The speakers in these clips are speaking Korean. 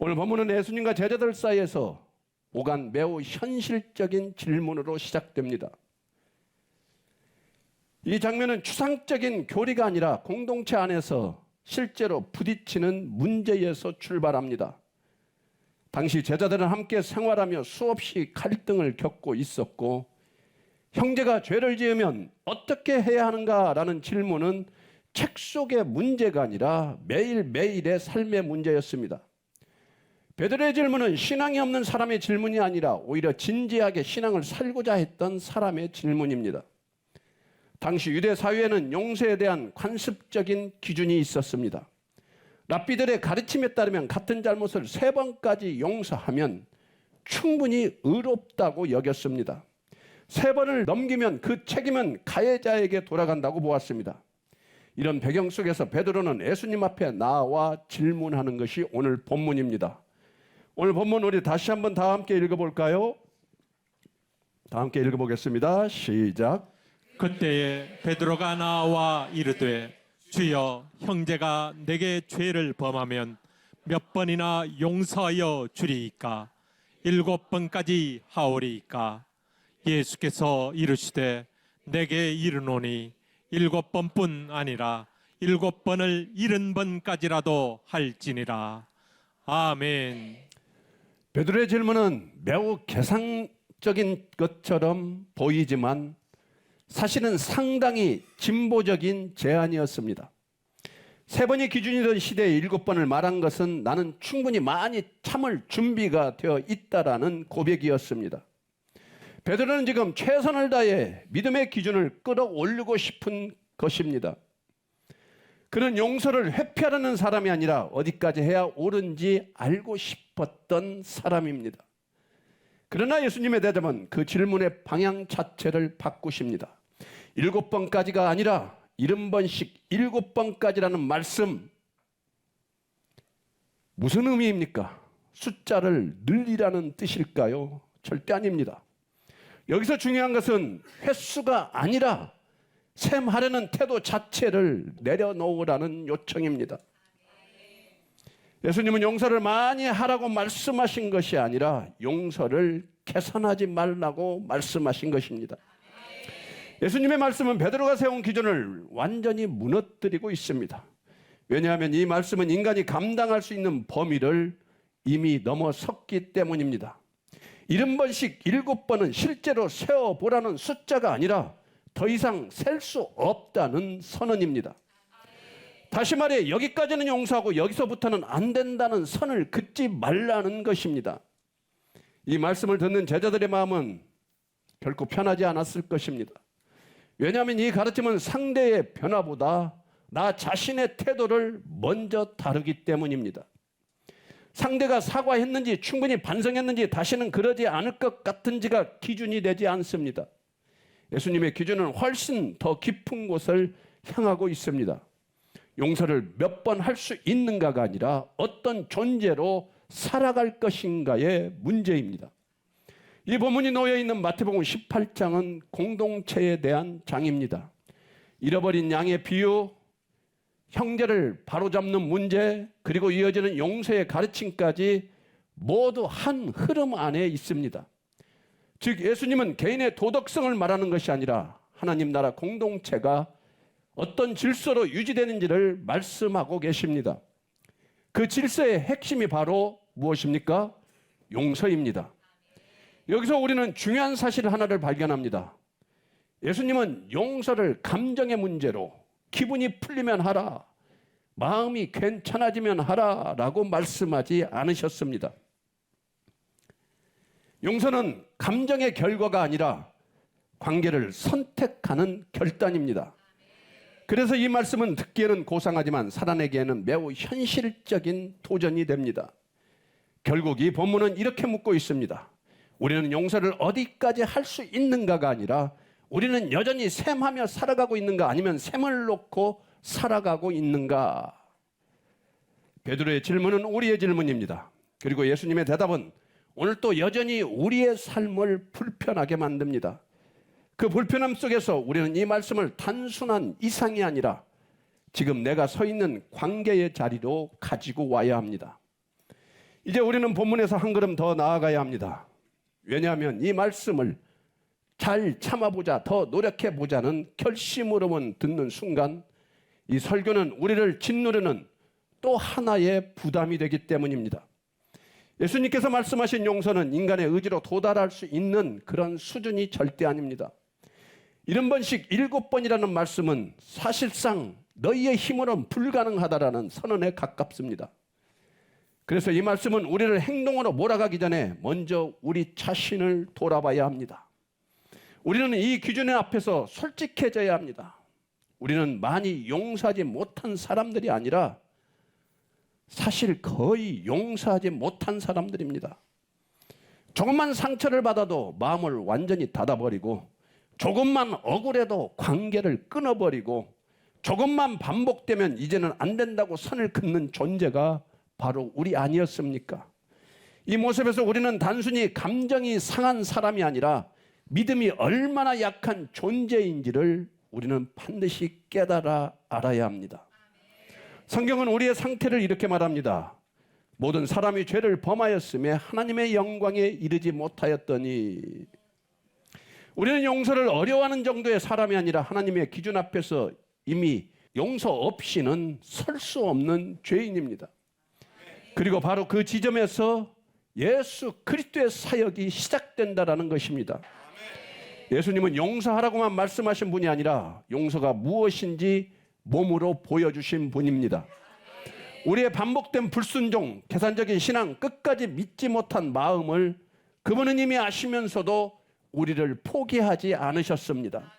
오늘 본문은 예수님과 제자들 사이에서 오간 매우 현실적인 질문으로 시작됩니다. 이 장면은 추상적인 교리가 아니라 공동체 안에서 실제로 부딪히는 문제에서 출발합니다. 당시 제자들은 함께 생활하며 수없이 갈등을 겪고 있었고, 형제가 죄를 지으면 어떻게 해야 하는가라는 질문은 책 속의 문제가 아니라 매일매일의 삶의 문제였습니다. 베드로의 질문은 신앙이 없는 사람의 질문이 아니라 오히려 진지하게 신앙을 살고자 했던 사람의 질문입니다. 당시 유대 사회에는 용서에 대한 관습적인 기준이 있었습니다. 랍비들의 가르침에 따르면 같은 잘못을 3번까지 용서하면 충분히 의롭다고 여겼습니다. 3번을 넘기면 그 책임은 가해자에게 돌아간다고 보았습니다. 이런 배경 속에서 베드로는 예수님 앞에 나와 질문하는 것이 오늘 본문입니다. 오늘 본문 우리 다시 한번 다 함께 읽어볼까요? 다 함께 읽어보겠습니다. 시작. 그때에 베드로가 나와 이르되 주여, 형제가 내게 죄를 범하면 몇 번이나 용서하여 주리이까? 7번까지 하오리이까? 예수께서 이르시되 내게 이르노니 7번뿐 아니라 7번을 70번까지라도 할지니라. 아멘. 베드로의 질문은 매우 계산적인 것처럼 보이지만 사실은 상당히 진보적인 제안이었습니다. 3번이 기준이던 시대에 7번을 말한 것은 나는 충분히 많이 참을 준비가 되어 있다라는 고백이었습니다. 베드로는 지금 최선을 다해 믿음의 기준을 끌어올리고 싶은 것입니다. 그는 용서를 회피하려는 사람이 아니라 어디까지 해야 옳은지 알고 싶었던 사람입니다. 그러나 예수님의 대답은 그 질문의 방향 자체를 바꾸십니다. 7번까지가 아니라 70번씩 7번까지라는 말씀, 무슨 의미입니까? 숫자를 늘리라는 뜻일까요? 절대 아닙니다. 여기서 중요한 것은 횟수가 아니라 셈하려는 태도 자체를 내려놓으라는 요청입니다. 예수님은 용서를 많이 하라고 말씀하신 것이 아니라 용서를 계산하지 말라고 말씀하신 것입니다. 예수님의 말씀은 베드로가 세운 기준을 완전히 무너뜨리고 있습니다. 왜냐하면 이 말씀은 인간이 감당할 수 있는 범위를 이미 넘어섰기 때문입니다. 70번씩 7번은 실제로 세어보라는 숫자가 아니라 더 이상 셀 수 없다는 선언입니다. 다시 말해 여기까지는 용서하고 여기서부터는 안 된다는 선을 긋지 말라는 것입니다. 이 말씀을 듣는 제자들의 마음은 결코 편하지 않았을 것입니다. 왜냐하면 이 가르침은 상대의 변화보다 나 자신의 태도를 먼저 다루기 때문입니다. 상대가 사과했는지 충분히 반성했는지 다시는 그러지 않을 것 같은지가 기준이 되지 않습니다. 예수님의 기준은 훨씬 더 깊은 곳을 향하고 있습니다. 용서를 몇 번 할 수 있는가가 아니라 어떤 존재로 살아갈 것인가의 문제입니다. 이 본문이 놓여있는 마태복음 18장은 공동체에 대한 장입니다. 잃어버린 양의 비유, 형제를 바로잡는 문제, 그리고 이어지는 용서의 가르침까지 모두 한 흐름 안에 있습니다. 즉 예수님은 개인의 도덕성을 말하는 것이 아니라 하나님 나라 공동체가 어떤 질서로 유지되는지를 말씀하고 계십니다. 그 질서의 핵심이 바로 무엇입니까? 용서입니다. 여기서 우리는 중요한 사실 하나를 발견합니다. 예수님은 용서를 감정의 문제로 기분이 풀리면 하라, 마음이 괜찮아지면 하라 라고 말씀하지 않으셨습니다. 용서는 감정의 결과가 아니라 관계를 선택하는 결단입니다. 그래서 이 말씀은 듣기에는 고상하지만 살아내기에는 매우 현실적인 도전이 됩니다. 결국 이 본문은 이렇게 묻고 있습니다. 우리는 용서를 어디까지 할 수 있는가가 아니라 우리는 여전히 셈하며 살아가고 있는가, 아니면 셈을 놓고 살아가고 있는가. 베드로의 질문은 우리의 질문입니다. 그리고 예수님의 대답은 오늘 또 여전히 우리의 삶을 불편하게 만듭니다. 그 불편함 속에서 우리는 이 말씀을 단순한 이상이 아니라 지금 내가 서 있는 관계의 자리로 가지고 와야 합니다. 이제 우리는 본문에서 한 걸음 더 나아가야 합니다. 왜냐하면 이 말씀을 잘 참아보자, 더 노력해보자는 결심으로만 듣는 순간 이 설교는 우리를 짓누르는 또 하나의 부담이 되기 때문입니다. 예수님께서 말씀하신 용서는 인간의 의지로 도달할 수 있는 그런 수준이 절대 아닙니다. 70번씩 7번이라는 말씀은 사실상 너희의 힘으로는 불가능하다라는 선언에 가깝습니다. 그래서 이 말씀은 우리를 행동으로 몰아가기 전에 먼저 우리 자신을 돌아봐야 합니다. 우리는 이 기준의 앞에서 솔직해져야 합니다. 우리는 많이 용서하지 못한 사람들이 아니라 사실 거의 용서하지 못한 사람들입니다. 조금만 상처를 받아도 마음을 완전히 닫아버리고, 조금만 억울해도 관계를 끊어버리고, 조금만 반복되면 이제는 안 된다고 선을 긋는 존재가 바로 우리 아니었습니까? 이 모습에서 우리는 단순히 감정이 상한 사람이 아니라 믿음이 얼마나 약한 존재인지를 우리는 반드시 깨달아 알아야 합니다. 성경은 우리의 상태를 이렇게 말합니다. 모든 사람이 죄를 범하였음에 하나님의 영광에 이르지 못하였더니. 우리는 용서를 어려워하는 정도의 사람이 아니라 하나님의 기준 앞에서 이미 용서 없이는 설 수 없는 죄인입니다. 그리고 바로 그 지점에서 예수 그리스도의 사역이 시작된다라는 것입니다. 예수님은 용서하라고만 말씀하신 분이 아니라 용서가 무엇인지 몸으로 보여주신 분입니다. 우리의 반복된 불순종, 계산적인 신앙, 끝까지 믿지 못한 마음을 그분은 이미 아시면서도 우리를 포기하지 않으셨습니다.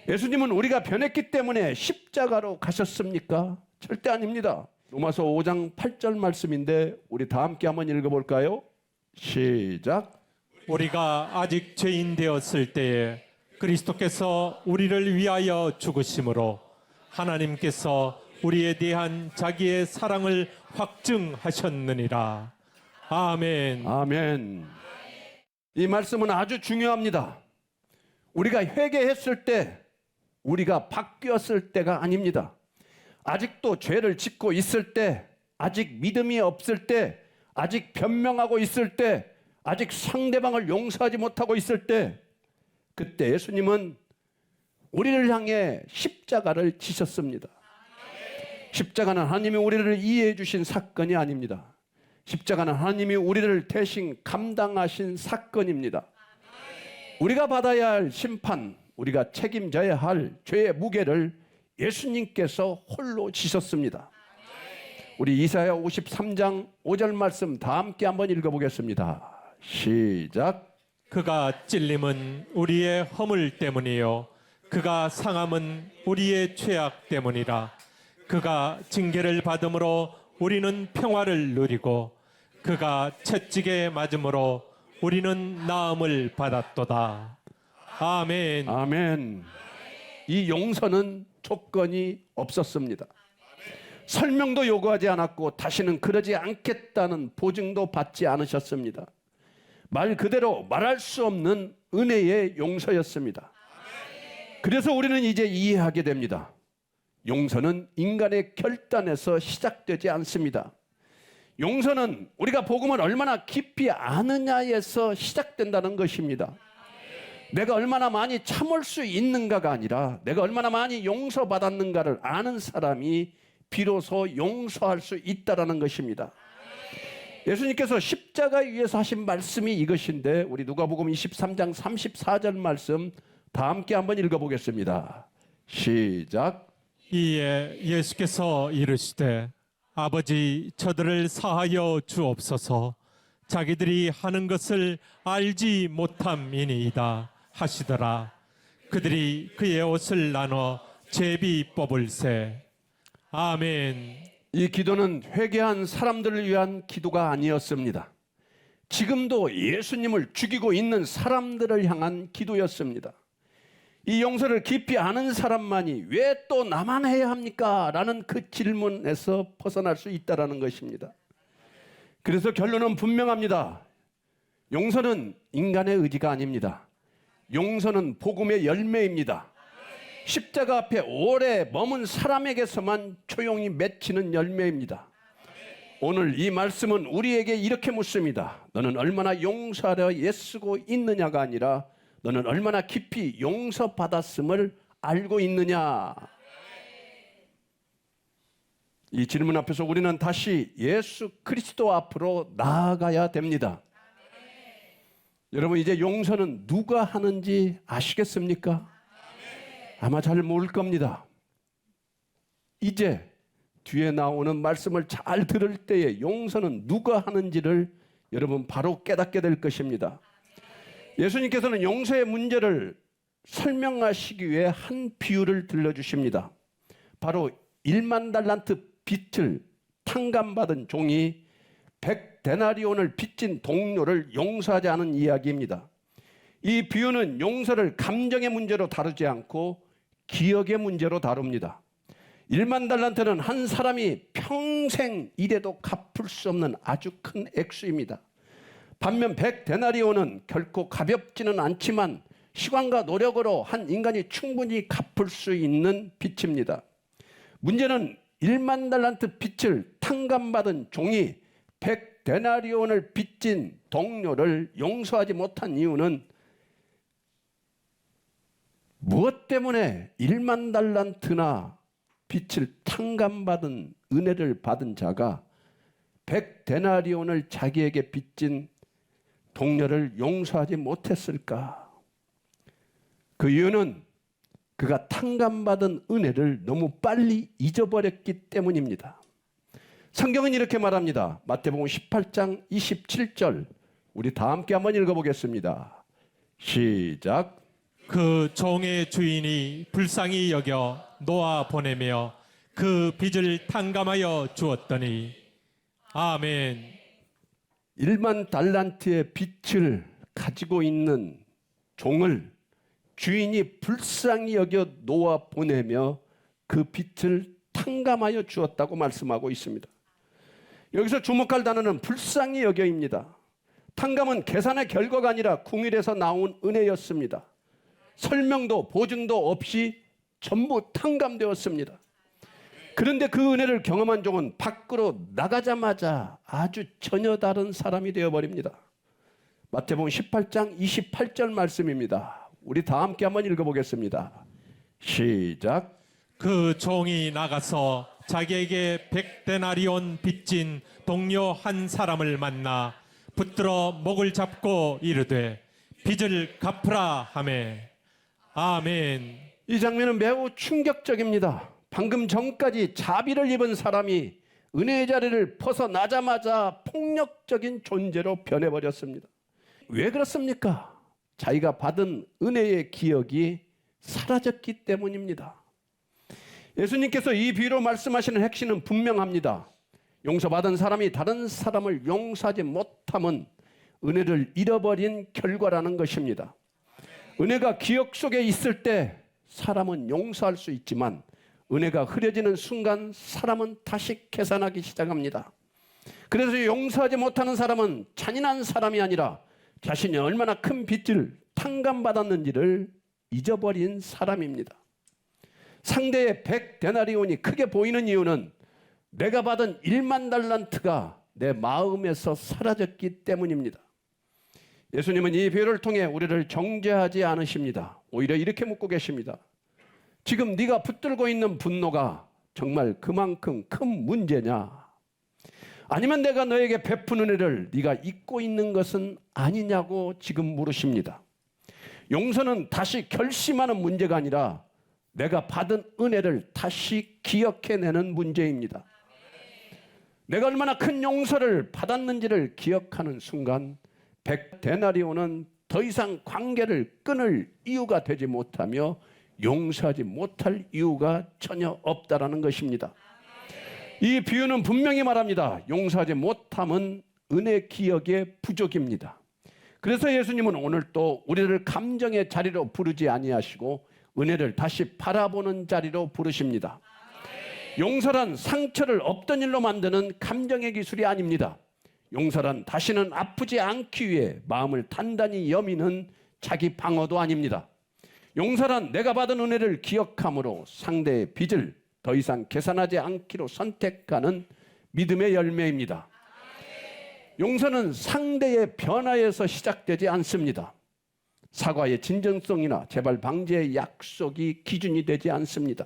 예수님은 우리가 변했기 때문에 십자가로 가셨습니까? 절대 아닙니다. 로마서 5장 8절 말씀인데 우리 다 함께 한번 읽어볼까요? 시작. 우리가 아직 죄인 되었을 때에 그리스도께서 우리를 위하여 죽으심으로 하나님께서 우리에 대한 자기의 사랑을 확증하셨느니라. 아멘. 아멘. 이 말씀은 아주 중요합니다. 우리가 회개했을 때, 우리가 바뀌었을 때가 아닙니다. 아직도 죄를 짓고 있을 때, 아직 믿음이 없을 때, 아직 변명하고 있을 때, 아직 상대방을 용서하지 못하고 있을 때, 그때 예수님은 우리를 향해 십자가를 지셨습니다. 십자가는 하나님이 우리를 이해해 주신 사건이 아닙니다. 십자가는 하나님이 우리를 대신 감당하신 사건입니다. 우리가 받아야 할 심판, 우리가 책임져야 할 죄의 무게를 예수님께서 홀로 지셨습니다. 우리 이사야 53장 5절 말씀 다 함께 한번 읽어보겠습니다. 시작. 그가 찔림은 우리의 허물 때문이요 그가 상함은 우리의 죄악 때문이라. 그가 징계를 받음으로 우리는 평화를 누리고 그가 채찍에 맞음으로 우리는 나음을 받았도다. 아멘. 아멘. 이 용서는 조건이 없었습니다. 설명도 요구하지 않았고 다시는 그러지 않겠다는 보증도 받지 않으셨습니다. 말 그대로 말할 수 없는 은혜의 용서였습니다. 그래서 우리는 이제 이해하게 됩니다. 용서는 인간의 결단에서 시작되지 않습니다. 용서는 우리가 복음을 얼마나 깊이 아느냐에서 시작된다는 것입니다. 내가 얼마나 많이 참을 수 있는가가 아니라 내가 얼마나 많이 용서받았는가를 아는 사람이 비로소 용서할 수 있다는 것입니다. 예수님께서 십자가 위에서 하신 말씀이 이것인데 우리 누가복음 23장 34절 말씀 다 함께 한번 읽어보겠습니다. 시작. 이에 예수께서 이르시되 아버지 저들을 사하여 주옵소서 자기들이 하는 것을 알지 못함이니이다 하시더라. 그들이 그의 옷을 나눠 제비 뽑을세. 아멘. 이 기도는 회개한 사람들을 위한 기도가 아니었습니다. 지금도 예수님을 죽이고 있는 사람들을 향한 기도였습니다. 이 용서를 깊이 아는 사람만이 왜 또 나만 해야 합니까? 라는 그 질문에서 벗어날 수 있다는 것입니다. 그래서 결론은 분명합니다. 용서는 인간의 의지가 아닙니다. 용서는 복음의 열매입니다. 십자가 앞에 오래 머문 사람에게서만 조용히 맺히는 열매입니다. 오늘 이 말씀은 우리에게 이렇게 묻습니다. 너는 얼마나 용서하려 애쓰고 있느냐가 아니라 너는 얼마나 깊이 용서받았음을 알고 있느냐. 이 질문 앞에서 우리는 다시 예수 그리스도 앞으로 나아가야 됩니다. 여러분, 이제 용서는 누가 하는지 아시겠습니까? 아마 잘 모를 겁니다. 이제 뒤에 나오는 말씀을 잘 들을 때에 용서는 누가 하는지를 여러분 바로 깨닫게 될 것입니다. 예수님께서는 용서의 문제를 설명하시기 위해 한 비유를 들려주십니다. 바로 1만 달란트 빚을 탕감받은 종이 100데나리온을 빚진 동료를 용서하지 않은 이야기입니다. 이 비유는 용서를 감정의 문제로 다루지 않고 기억의 문제로 다룹니다. 1만 달란트는 한 사람이 평생 일해도 갚을 수 없는 아주 큰 액수입니다. 반면 100데나리온은 결코 가볍지는 않지만 시간과 노력으로 한 인간이 충분히 갚을 수 있는 빚입니다. 문제는 1만 달란트 빚을 탕감받은 종이 100데나리온을 빚진 동료를 용서하지 못한 이유는 무엇 때문에 1만 달란트나 빚을 탕감받은 은혜를 받은 자가 100데나리온을 자기에게 빚진 동료를 용서하지 못했을까? 그 이유는 그가 탕감받은 은혜를 너무 빨리 잊어버렸기 때문입니다. 성경은 이렇게 말합니다. 마태복음 18장 27절, 우리 다 함께 한번 읽어보겠습니다. 시작. 그 종의 주인이 불쌍히 여겨 놓아 보내며 그 빚을 탕감하여 주었더니. 아멘. 1만 달란트의 빚을 가지고 있는 종을 주인이 불쌍히 여겨 놓아 보내며 그 빚을 탕감하여 주었다고 말씀하고 있습니다. 여기서 주목할 단어는 불쌍히 여겨입니다. 탕감은 계산의 결과가 아니라 궁일에서 나온 은혜였습니다. 설명도 보증도 없이 전부 탕감되었습니다. 그런데 그 은혜를 경험한 종은 밖으로 나가자마자 아주 전혀 다른 사람이 되어버립니다. 마태복음 18장 28절 말씀입니다. 우리 다 함께 한번 읽어보겠습니다. 시작. 그 종이 나가서 자기에게 100데나리온 빚진 동료 한 사람을 만나 붙들어 목을 잡고 이르되 빚을 갚으라 하매. 아멘. 이 장면은 매우 충격적입니다. 방금 전까지 자비를 입은 사람이 은혜의 자리를 벗어나자마자 폭력적인 존재로 변해버렸습니다. 왜 그렇습니까? 자기가 받은 은혜의 기억이 사라졌기 때문입니다. 예수님께서 이 비유로 말씀하시는 핵심은 분명합니다. 용서받은 사람이 다른 사람을 용서하지 못함은 은혜를 잃어버린 결과라는 것입니다. 은혜가 기억 속에 있을 때 사람은 용서할 수 있지만 은혜가 흐려지는 순간 사람은 다시 계산하기 시작합니다. 그래서 용서하지 못하는 사람은 잔인한 사람이 아니라 자신이 얼마나 큰 빚을 탕감받았는지를 잊어버린 사람입니다. 상대의 100데나리온이 크게 보이는 이유는 내가 받은 1만 달란트가 내 마음에서 사라졌기 때문입니다. 예수님은 이 비유를 통해 우리를 정죄하지 않으십니다. 오히려 이렇게 묻고 계십니다. 지금 네가 붙들고 있는 분노가 정말 그만큼 큰 문제냐? 아니면 내가 너에게 베푼 은혜를 네가 잊고 있는 것은 아니냐고 지금 물으십니다. 용서는 다시 결심하는 문제가 아니라 내가 받은 은혜를 다시 기억해내는 문제입니다. 내가 얼마나 큰 용서를 받았는지를 기억하는 순간 100데나리온은 더 이상 관계를 끊을 이유가 되지 못하며 용서하지 못할 이유가 전혀 없다라는 것입니다. 이 비유는 분명히 말합니다. 용서하지 못함은 은혜 기억의 부족입니다. 그래서 예수님은 오늘 또 우리를 감정의 자리로 부르지 아니하시고 은혜를 다시 바라보는 자리로 부르십니다. 용서란 상처를 없던 일로 만드는 감정의 기술이 아닙니다. 용서란 다시는 아프지 않기 위해 마음을 단단히 여미는 자기 방어도 아닙니다. 용서란 내가 받은 은혜를 기억함으로 상대의 빚을 더 이상 계산하지 않기로 선택하는 믿음의 열매입니다. 용서는 상대의 변화에서 시작되지 않습니다. 사과의 진정성이나 재발 방지의 약속이 기준이 되지 않습니다.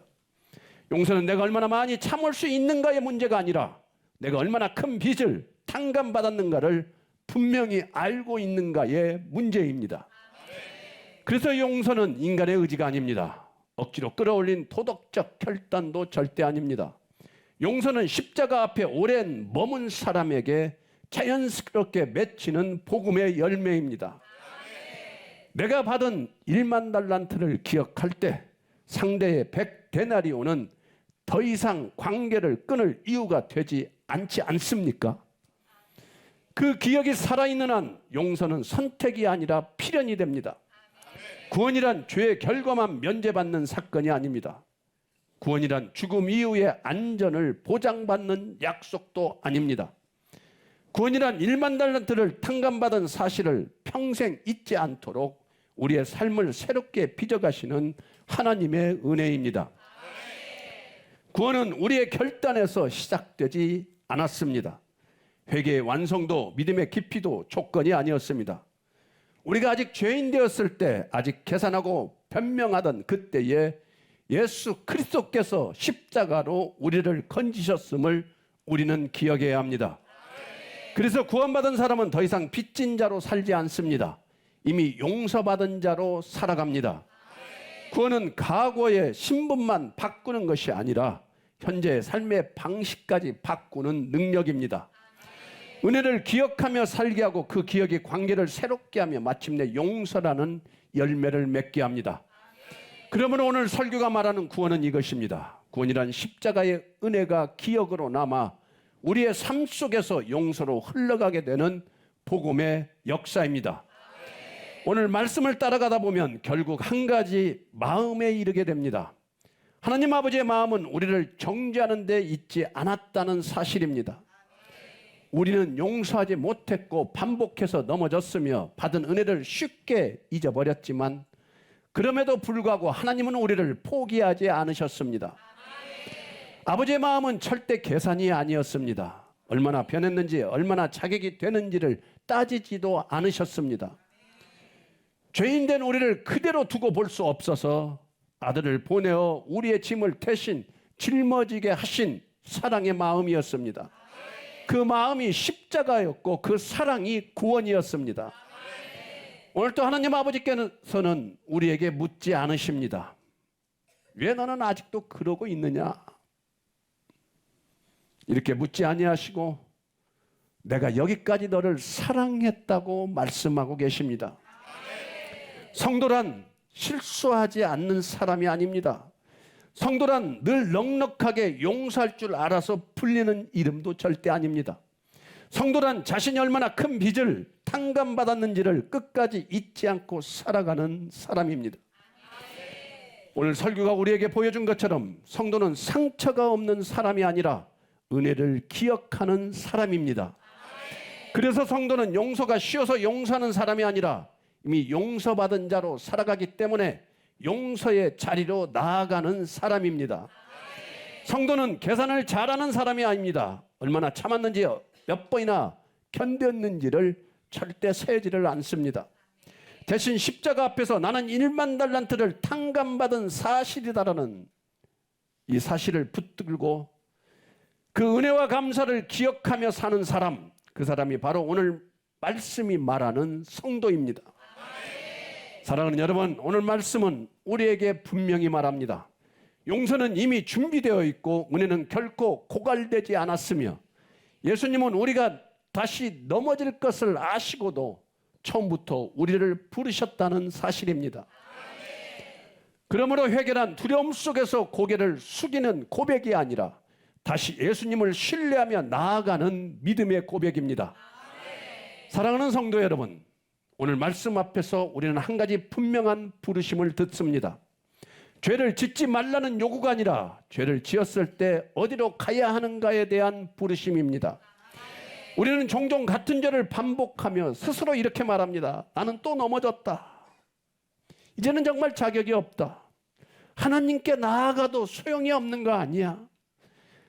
용서는 내가 얼마나 많이 참을 수 있는가의 문제가 아니라 내가 얼마나 큰 빚을 탕감받았는가를 분명히 알고 있는가의 문제입니다. 그래서 용서는 인간의 의지가 아닙니다. 억지로 끌어올린 도덕적 결단도 절대 아닙니다. 용서는 십자가 앞에 오랜 머문 사람에게 자연스럽게 맺히는 복음의 열매입니다. 내가 받은 1만 달란트를 기억할 때 상대의 100데나리온은 더 이상 관계를 끊을 이유가 되지 않지 않습니까? 그 기억이 살아있는 한 용서는 선택이 아니라 필연이 됩니다. 구원이란 죄의 결과만 면제받는 사건이 아닙니다. 구원이란 죽음 이후의 안전을 보장받는 약속도 아닙니다. 구원이란 1만 달란트를 탕감받은 사실을 평생 잊지 않도록 우리의 삶을 새롭게 빚어가시는 하나님의 은혜입니다. 구원은 우리의 결단에서 시작되지 않았습니다. 회개의 완성도 믿음의 깊이도 조건이 아니었습니다. 우리가 아직 죄인 되었을 때, 아직 계산하고 변명하던 그때에 예수 그리스도께서 십자가로 우리를 건지셨음을 우리는 기억해야 합니다. 그래서 구원받은 사람은 더 이상 빚진 자로 살지 않습니다. 이미 용서받은 자로 살아갑니다. 구원은 과거의 신분만 바꾸는 것이 아니라 현재의 삶의 방식까지 바꾸는 능력입니다. 은혜를 기억하며 살게 하고 그 기억이 관계를 새롭게 하며 마침내 용서라는 열매를 맺게 합니다. 그러므로 오늘 설교가 말하는 구원은 이것입니다. 구원이란 십자가의 은혜가 기억으로 남아 우리의 삶 속에서 용서로 흘러가게 되는 복음의 역사입니다. 오늘 말씀을 따라가다 보면 결국 한 가지 마음에 이르게 됩니다. 하나님 아버지의 마음은 우리를 정죄하는 데 있지 않았다는 사실입니다. 우리는 용서하지 못했고 반복해서 넘어졌으며 받은 은혜를 쉽게 잊어버렸지만 그럼에도 불구하고 하나님은 우리를 포기하지 않으셨습니다. 아버지의 마음은 절대 계산이 아니었습니다. 얼마나 변했는지, 얼마나 자격이 되는지를 따지지도 않으셨습니다. 죄인된 우리를 그대로 두고 볼 수 없어서 아들을 보내어 우리의 짐을 대신 짊어지게 하신 사랑의 마음이었습니다. 그 마음이 십자가였고 그 사랑이 구원이었습니다. 오늘 또 하나님 아버지께서는 우리에게 묻지 않으십니다. 왜 너는 아직도 그러고 있느냐? 이렇게 묻지 아니하시고 내가 여기까지 너를 사랑했다고 말씀하고 계십니다. 성도란 실수하지 않는 사람이 아닙니다. 성도란 늘 넉넉하게 용서할 줄 알아서 불리는 이름도 절대 아닙니다. 성도란 자신이 얼마나 큰 빚을 탕감받았는지를 끝까지 잊지 않고 살아가는 사람입니다. 오늘 설교가 우리에게 보여준 것처럼 성도는 상처가 없는 사람이 아니라 은혜를 기억하는 사람입니다. 그래서 성도는 용서가 쉬워서 용서하는 사람이 아니라 이미 용서받은 자로 살아가기 때문에 용서의 자리로 나아가는 사람입니다. 성도는 계산을 잘하는 사람이 아닙니다. 얼마나 참았는지 몇 번이나 견뎠는지를 절대 세지를 않습니다. 대신 십자가 앞에서 나는 1만 달란트를 탕감받은 사실이다라는 이 사실을 붙들고 그 은혜와 감사를 기억하며 사는 사람, 그 사람이 바로 오늘 말씀이 말하는 성도입니다. 사랑하는 여러분, 오늘 말씀은 우리에게 분명히 말합니다. 용서는 이미 준비되어 있고 은혜는 결코 고갈되지 않았으며 예수님은 우리가 다시 넘어질 것을 아시고도 처음부터 우리를 부르셨다는 사실입니다. 그러므로 회개란 두려움 속에서 고개를 숙이는 고백이 아니라 다시 예수님을 신뢰하며 나아가는 믿음의 고백입니다. 사랑하는 성도 여러분, 오늘 말씀 앞에서 우리는 한 가지 분명한 부르심을 듣습니다. 죄를 짓지 말라는 요구가 아니라 죄를 지었을 때 어디로 가야 하는가에 대한 부르심입니다. 우리는 종종 같은 죄를 반복하며 스스로 이렇게 말합니다. 나는 또 넘어졌다. 이제는 정말 자격이 없다. 하나님께 나아가도 소용이 없는 거 아니야.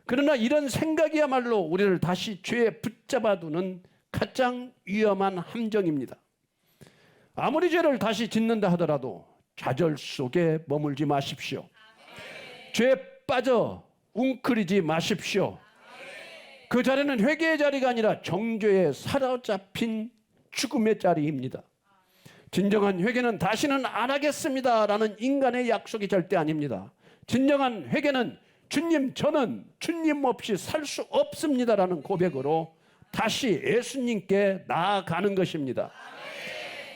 그러나 이런 생각이야말로 우리를 다시 죄에 붙잡아두는 가장 위험한 함정입니다. 아무리 죄를 다시 짓는다 하더라도 좌절 속에 머물지 마십시오. 죄에 빠져 웅크리지 마십시오. 그 자리는 회개의 자리가 아니라 정죄에 사로잡힌 죽음의 자리입니다. 진정한 회개는 다시는 안 하겠습니다라는 인간의 약속이 절대 아닙니다. 진정한 회개는 주님, 저는 주님 없이 살 수 없습니다라는 고백으로 다시 예수님께 나아가는 것입니다.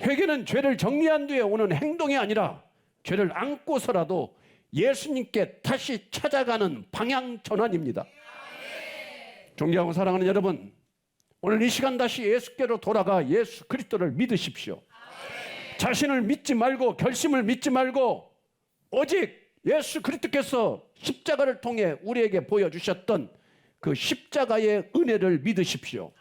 회개는 죄를 정리한 뒤에 오는 행동이 아니라 죄를 안고서라도 예수님께 다시 찾아가는 방향 전환입니다. 존경하고 사랑하는 여러분, 오늘 이 시간 다시 예수께로 돌아가 예수 그리스도를 믿으십시오. 자신을 믿지 말고 결심을 믿지 말고 오직 예수 그리스도께서 십자가를 통해 우리에게 보여주셨던 그 십자가의 은혜를 믿으십시오.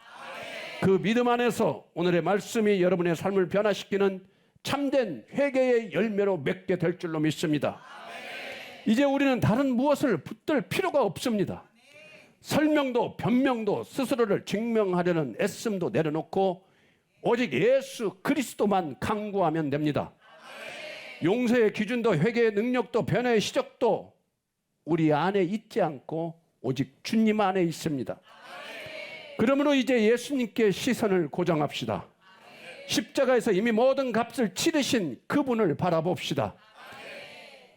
그 믿음 안에서 오늘의 말씀이 여러분의 삶을 변화시키는 참된 회개의 열매로 맺게 될 줄로 믿습니다. 이제 우리는 다른 무엇을 붙들 필요가 없습니다. 설명도 변명도 스스로를 증명하려는 애씀도 내려놓고 오직 예수 그리스도만 강구하면 됩니다. 용서의 기준도 회개의 능력도 변화의 시작도 우리 안에 있지 않고 오직 주님 안에 있습니다. 그러므로 이제 예수님께 시선을 고정합시다. 십자가에서 이미 모든 값을 치르신 그분을 바라봅시다.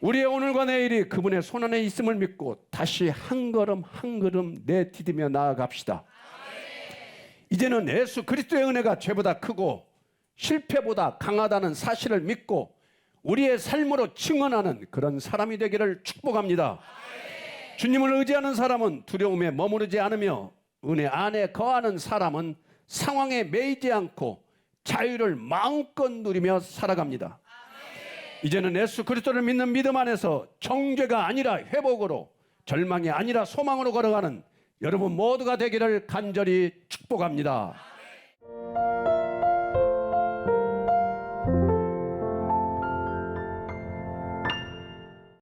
우리의 오늘과 내일이 그분의 손안에 있음을 믿고 다시 한 걸음 한 걸음 내디디며 나아갑시다. 이제는 예수 그리스도의 은혜가 죄보다 크고 실패보다 강하다는 사실을 믿고 우리의 삶으로 증언하는 그런 사람이 되기를 축복합니다. 주님을 의지하는 사람은 두려움에 머무르지 않으며 은혜 안에 거하는 사람은 상황에 매이지 않고 자유를 마음껏 누리며 살아갑니다. 이제는 예수 그리스도를 믿는 믿음 안에서 정죄가 아니라 회복으로, 절망이 아니라 소망으로 걸어가는 여러분 모두가 되기를 간절히 축복합니다.